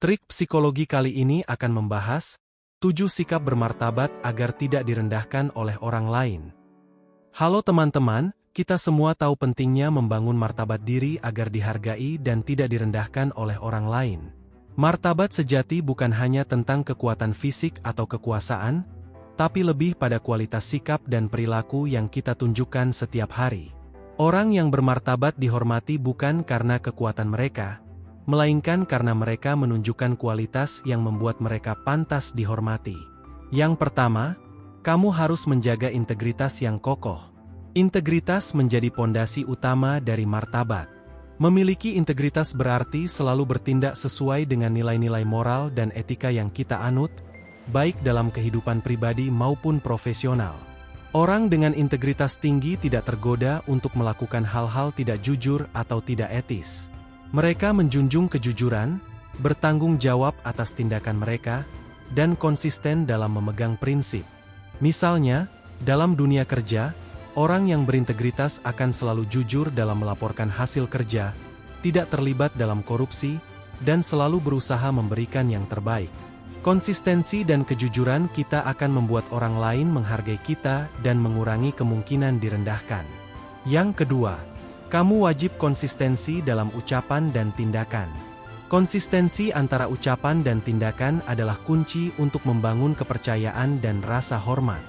Trik psikologi kali ini akan membahas 7 sikap bermartabat agar tidak direndahkan oleh orang lain. Halo teman-teman, kita semua tahu pentingnya membangun martabat diri agar dihargai dan tidak direndahkan oleh orang lain. Martabat sejati bukan hanya tentang kekuatan fisik atau kekuasaan, tapi lebih pada kualitas sikap dan perilaku yang kita tunjukkan setiap hari. Orang yang bermartabat dihormati bukan karena kekuatan mereka, melainkan karena mereka menunjukkan kualitas yang membuat mereka pantas dihormati. Yang pertama, kamu harus menjaga integritas yang kokoh. Integritas menjadi pondasi utama dari martabat. Memiliki integritas berarti selalu bertindak sesuai dengan nilai-nilai moral dan etika yang kita anut, baik dalam kehidupan pribadi maupun profesional. Orang dengan integritas tinggi tidak tergoda untuk melakukan hal-hal tidak jujur atau tidak etis. Mereka menjunjung kejujuran, bertanggung jawab atas tindakan mereka, dan konsisten dalam memegang prinsip. Misalnya, dalam dunia kerja, orang yang berintegritas akan selalu jujur dalam melaporkan hasil kerja, tidak terlibat dalam korupsi, dan selalu berusaha memberikan yang terbaik. Konsistensi dan kejujuran kita akan membuat orang lain menghargai kita dan mengurangi kemungkinan direndahkan. Yang kedua, kamu wajib konsistensi dalam ucapan dan tindakan. Konsistensi antara ucapan dan tindakan adalah kunci untuk membangun kepercayaan dan rasa hormat.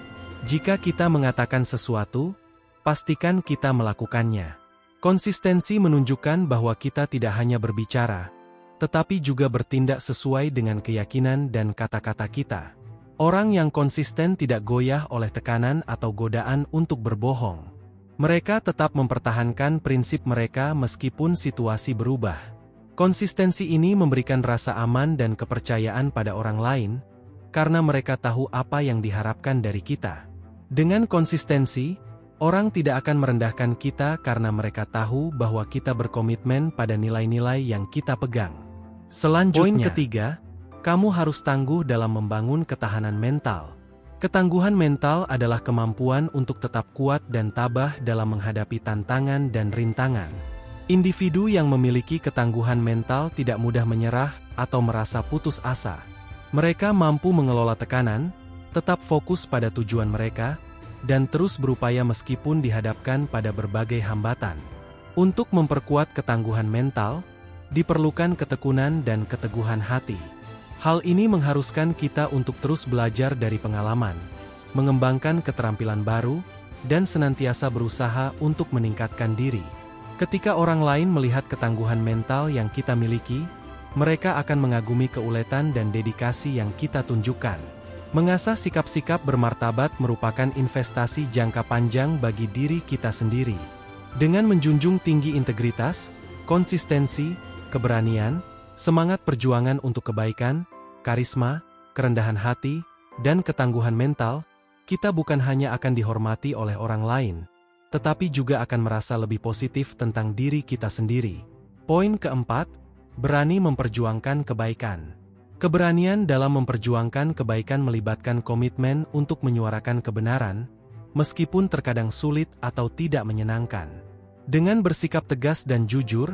Jika kita mengatakan sesuatu, pastikan kita melakukannya. Konsistensi menunjukkan bahwa kita tidak hanya berbicara, tetapi juga bertindak sesuai dengan keyakinan dan kata-kata kita. Orang yang konsisten tidak goyah oleh tekanan atau godaan untuk berbohong. Mereka tetap mempertahankan prinsip mereka meskipun situasi berubah. Konsistensi ini memberikan rasa aman dan kepercayaan pada orang lain, karena mereka tahu apa yang diharapkan dari kita. Dengan konsistensi, orang tidak akan merendahkan kita karena mereka tahu bahwa kita berkomitmen pada nilai-nilai yang kita pegang. Selanjutnya, poin ketiga, kamu harus tangguh dalam membangun ketahanan mental. Ketangguhan mental adalah kemampuan untuk tetap kuat dan tabah dalam menghadapi tantangan dan rintangan. Individu yang memiliki ketangguhan mental tidak mudah menyerah atau merasa putus asa. Mereka mampu mengelola tekanan, tetap fokus pada tujuan mereka, dan terus berupaya meskipun dihadapkan pada berbagai hambatan. Untuk memperkuat ketangguhan mental, diperlukan ketekunan dan keteguhan hati. Hal ini mengharuskan kita untuk terus belajar dari pengalaman, mengembangkan keterampilan baru, dan senantiasa berusaha untuk meningkatkan diri. Ketika orang lain melihat ketangguhan mental yang kita miliki, mereka akan mengagumi keuletan dan dedikasi yang kita tunjukkan. Mengasah sikap-sikap bermartabat merupakan investasi jangka panjang bagi diri kita sendiri. Dengan menjunjung tinggi integritas, konsistensi, keberanian, semangat perjuangan untuk kebaikan, karisma, kerendahan hati, dan ketangguhan mental, kita bukan hanya akan dihormati oleh orang lain, tetapi juga akan merasa lebih positif tentang diri kita sendiri. Poin keempat, berani memperjuangkan kebaikan. Keberanian dalam memperjuangkan kebaikan melibatkan komitmen untuk menyuarakan kebenaran, meskipun terkadang sulit atau tidak menyenangkan. Dengan bersikap tegas dan jujur,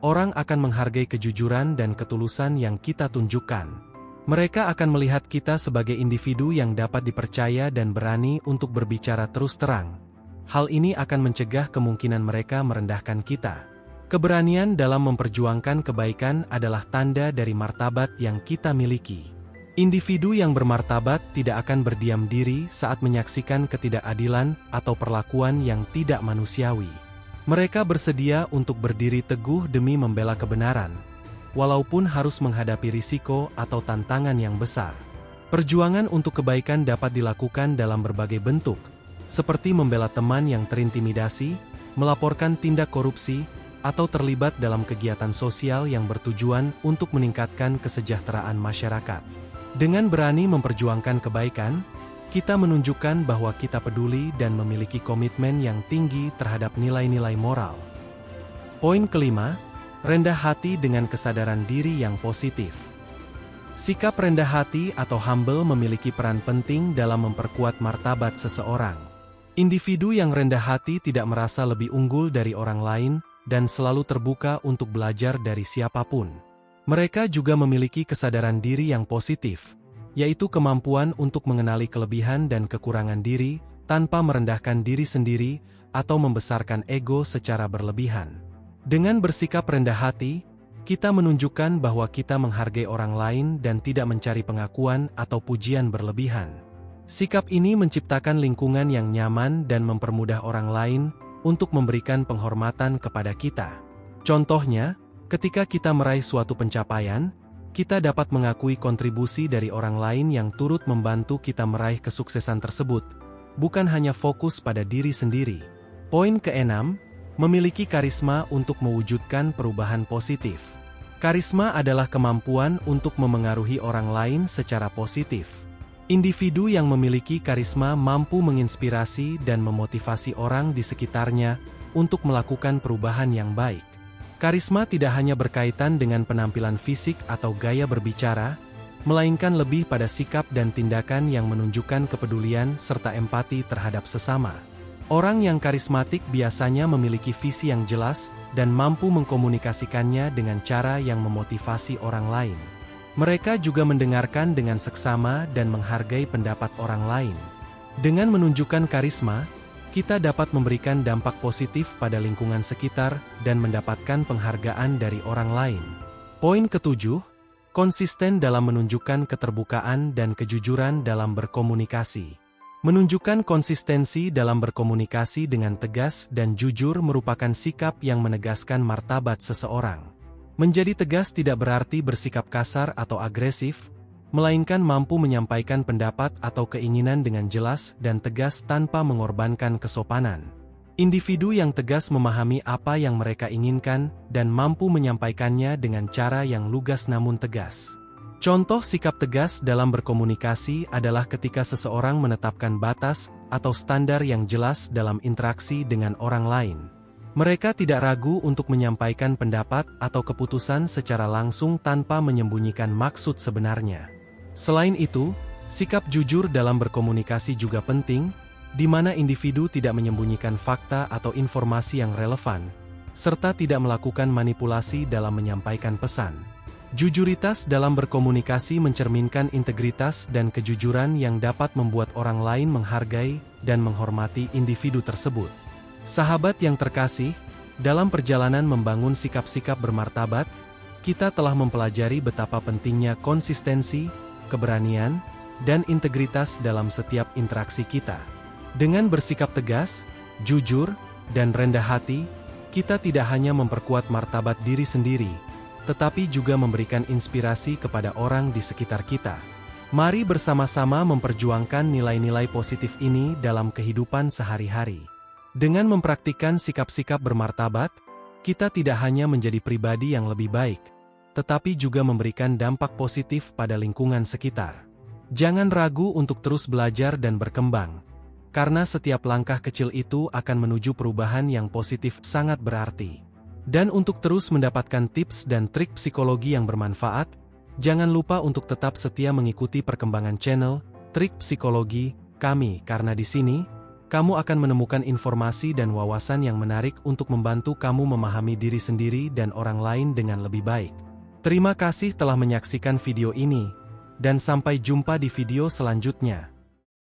orang akan menghargai kejujuran dan ketulusan yang kita tunjukkan. Mereka akan melihat kita sebagai individu yang dapat dipercaya dan berani untuk berbicara terus terang. Hal ini akan mencegah kemungkinan mereka merendahkan kita. Keberanian dalam memperjuangkan kebaikan adalah tanda dari martabat yang kita miliki. Individu yang bermartabat tidak akan berdiam diri saat menyaksikan ketidakadilan atau perlakuan yang tidak manusiawi. Mereka bersedia untuk berdiri teguh demi membela kebenaran, walaupun harus menghadapi risiko atau tantangan yang besar. Perjuangan untuk kebaikan dapat dilakukan dalam berbagai bentuk, seperti membela teman yang terintimidasi, melaporkan tindak korupsi, atau terlibat dalam kegiatan sosial yang bertujuan untuk meningkatkan kesejahteraan masyarakat. Dengan berani memperjuangkan kebaikan, kita menunjukkan bahwa kita peduli dan memiliki komitmen yang tinggi terhadap nilai-nilai moral. Poin kelima, rendah hati dengan kesadaran diri yang positif. Sikap rendah hati atau humble memiliki peran penting dalam memperkuat martabat seseorang. Individu yang rendah hati tidak merasa lebih unggul dari orang lain dan selalu terbuka untuk belajar dari siapapun. Mereka juga memiliki kesadaran diri yang positif, yaitu kemampuan untuk mengenali kelebihan dan kekurangan diri tanpa merendahkan diri sendiri atau membesarkan ego secara berlebihan. Dengan bersikap rendah hati, kita menunjukkan bahwa kita menghargai orang lain dan tidak mencari pengakuan atau pujian berlebihan. Sikap ini menciptakan lingkungan yang nyaman dan mempermudah orang lain untuk memberikan penghormatan kepada kita. Contohnya, ketika kita meraih suatu pencapaian, kita dapat mengakui kontribusi dari orang lain yang turut membantu kita meraih kesuksesan tersebut, bukan hanya fokus pada diri sendiri. Poin keenam, memiliki karisma untuk mewujudkan perubahan positif. Karisma adalah kemampuan untuk memengaruhi orang lain secara positif. Individu yang memiliki karisma mampu menginspirasi dan memotivasi orang di sekitarnya untuk melakukan perubahan yang baik. Karisma tidak hanya berkaitan dengan penampilan fisik atau gaya berbicara, melainkan lebih pada sikap dan tindakan yang menunjukkan kepedulian serta empati terhadap sesama. Orang yang karismatik biasanya memiliki visi yang jelas dan mampu mengkomunikasikannya dengan cara yang memotivasi orang lain. Mereka juga mendengarkan dengan seksama dan menghargai pendapat orang lain. Dengan menunjukkan karisma, kita dapat memberikan dampak positif pada lingkungan sekitar dan mendapatkan penghargaan dari orang lain. Poin ketujuh, konsisten dalam menunjukkan keterbukaan dan kejujuran dalam berkomunikasi. Menunjukkan konsistensi dalam berkomunikasi dengan tegas dan jujur merupakan sikap yang menegaskan martabat seseorang. Menjadi tegas tidak berarti bersikap kasar atau agresif, melainkan mampu menyampaikan pendapat atau keinginan dengan jelas dan tegas tanpa mengorbankan kesopanan. Individu yang tegas memahami apa yang mereka inginkan dan mampu menyampaikannya dengan cara yang lugas namun tegas. Contoh sikap tegas dalam berkomunikasi adalah ketika seseorang menetapkan batas atau standar yang jelas dalam interaksi dengan orang lain. Mereka tidak ragu untuk menyampaikan pendapat atau keputusan secara langsung tanpa menyembunyikan maksud sebenarnya. Selain itu, sikap jujur dalam berkomunikasi juga penting, di mana individu tidak menyembunyikan fakta atau informasi yang relevan, serta tidak melakukan manipulasi dalam menyampaikan pesan. Jujuritas dalam berkomunikasi mencerminkan integritas dan kejujuran yang dapat membuat orang lain menghargai dan menghormati individu tersebut. Sahabat yang terkasih, dalam perjalanan membangun sikap-sikap bermartabat, kita telah mempelajari betapa pentingnya konsistensi, keberanian, dan integritas dalam setiap interaksi kita. Dengan bersikap tegas, jujur, dan rendah hati, kita tidak hanya memperkuat martabat diri sendiri, tetapi juga memberikan inspirasi kepada orang di sekitar kita. Mari bersama-sama memperjuangkan nilai-nilai positif ini dalam kehidupan sehari-hari. Dengan mempraktikkan sikap-sikap bermartabat, kita tidak hanya menjadi pribadi yang lebih baik, tetapi juga memberikan dampak positif pada lingkungan sekitar. Jangan ragu untuk terus belajar dan berkembang, karena setiap langkah kecil itu akan menuju perubahan yang positif sangat berarti. Dan untuk terus mendapatkan tips dan trik psikologi yang bermanfaat, jangan lupa untuk tetap setia mengikuti perkembangan channel Trik Psikologi kami, karena di sini kamu akan menemukan informasi dan wawasan yang menarik untuk membantu kamu memahami diri sendiri dan orang lain dengan lebih baik. Terima kasih telah menyaksikan video ini, dan sampai jumpa di video selanjutnya.